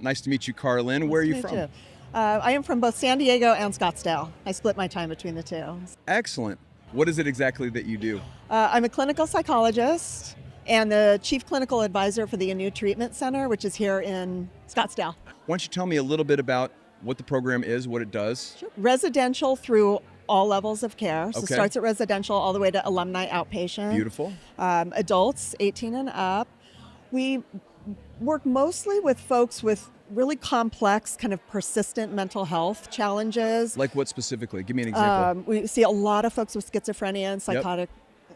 Nice to meet you, Karlyn. Where are you from? I am from both San Diego and Scottsdale. I split my time between the two. Excellent. What is it exactly that you do? I'm a clinical psychologist and the chief clinical advisor for the Anew Treatment Center, which is here in Scottsdale. Why don't you tell me a little bit about what the program is, what it does? Sure. Residential through all levels of care. So Okay. it starts at residential all the way to alumni outpatient. Beautiful. Adults 18 and up. We work mostly with folks with really complex, kind of persistent mental health challenges. Like what specifically? Give me an example. We see a lot of folks with schizophrenia and psychotic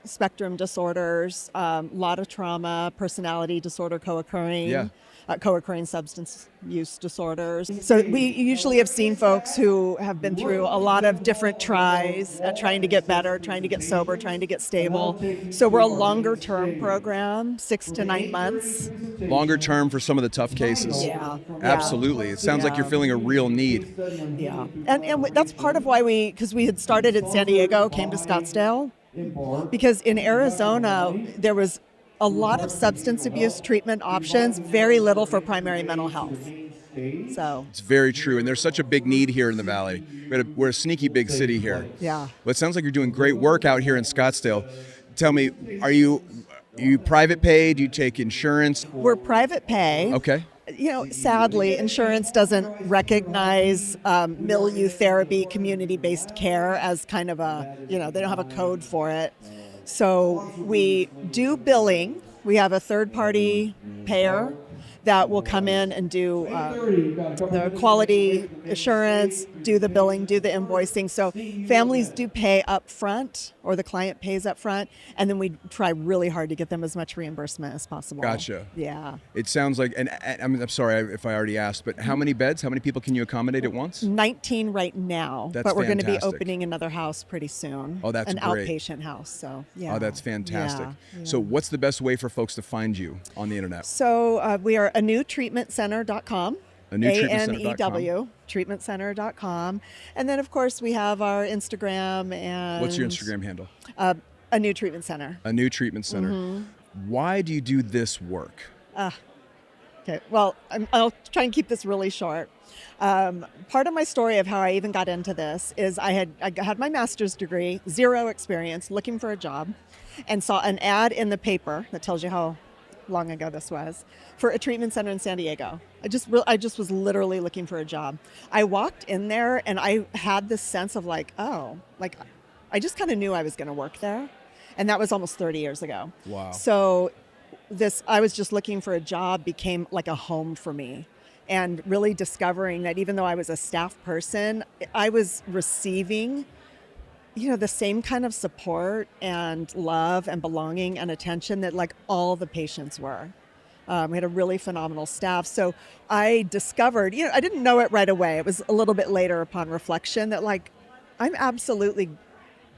spectrum disorders, a lot of trauma, personality disorder co-occurring, co-occurring substance use disorders. So we usually have seen folks who have been through a lot of different tries, trying to get better, trying to get sober, trying to get stable. So we're a longer term program, 6 to 9 months. Longer term for some of the tough cases. Yeah. Absolutely. It sounds like you're feeling a real need. Yeah. And that's part of why because we had started in San Diego, came to Scottsdale. Because in Arizona, there was a lot of substance abuse treatment options, very little for primary mental health. So It's very true. And there's such a big need here in the Valley. We're a sneaky big city here. yeah. But it sounds like you're doing great work out here in Scottsdale. Tell me, are you private pay? Do you take insurance? We're private pay. Okay. Sadly, insurance doesn't recognize milieu therapy, community-based care as kind of they don't have a code for it. So we do billing. We have a third-party payer that will come in and do the quality assurance, do the billing, do the invoicing. So families do pay up front, or the client pays up front, and then we try really hard to get them as much reimbursement as possible. Gotcha. Yeah. It sounds like, and I'm sorry if I already asked, but how many beds, how many people can you accommodate at once? 19 right now, That's but we're going to be fantastic. opening another house pretty soon. Oh, that's an great. outpatient house. So yeah. Oh, that's fantastic. Yeah. So what's the best way for folks to find you on the internet? So we are anewtreatmentcenter.com. AnewTreatmentCenter.com. ANEW, treatmentcenter.com. And then, of course, we have our Instagram and... What's your Instagram handle? Anew Treatment Center. Anew Treatment Center. Mm-hmm. Why do you do this work? Okay, well, I'll try and keep this really short. Part of my story of how I even got into this is I had my master's degree, zero experience, looking for a job, and saw an ad in the paper that tells you how long ago this was, for a treatment center in San Diego. I just was literally looking for a job. I walked in there and I had this sense of I just kind of knew I was going to work there. And that was almost 30 years ago. Wow. So I was just looking for a job became like a home for me. And really discovering that even though I was a staff person, I was receiving the same kind of support and love and belonging and attention that all the patients were. We had a really phenomenal staff. So I discovered, I didn't know it right away. It was a little bit later upon reflection that I'm absolutely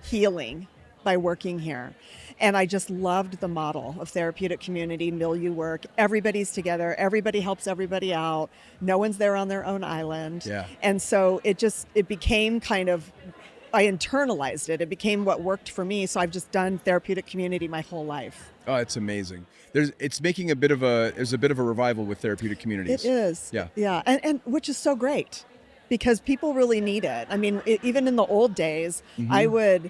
healing by working here. And I just loved the model of therapeutic community, milieu work. Everybody's together. Everybody helps everybody out. No one's there on their own island. Yeah. And so it became kind of, I internalized it. It became what worked for me. So I've just done therapeutic community my whole life. Oh, it's amazing. There's a bit of a revival with therapeutic communities. It is. Yeah. Yeah. And which is so great because people really need it. I mean, even in the old days, Mm-hmm.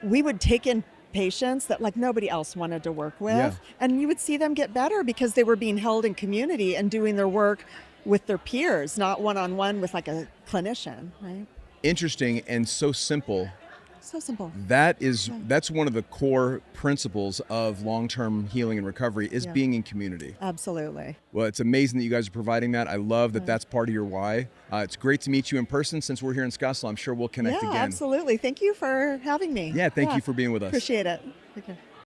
we would take in patients that nobody else wanted to work with. Yeah. And you would see them get better because they were being held in community and doing their work with their peers, not one-on-one with a clinician, right? Interesting and so simple. So simple. That's one of the core principles of long-term healing and recovery is being in community. Absolutely. Well, it's amazing that you guys are providing that. I love that that's part of your why. It's great to meet you in person. Since we're here in Scottsdale, I'm sure we'll connect again. Yeah, absolutely. Thank you for having me. Yeah, thank you for being with us. Appreciate it. Okay.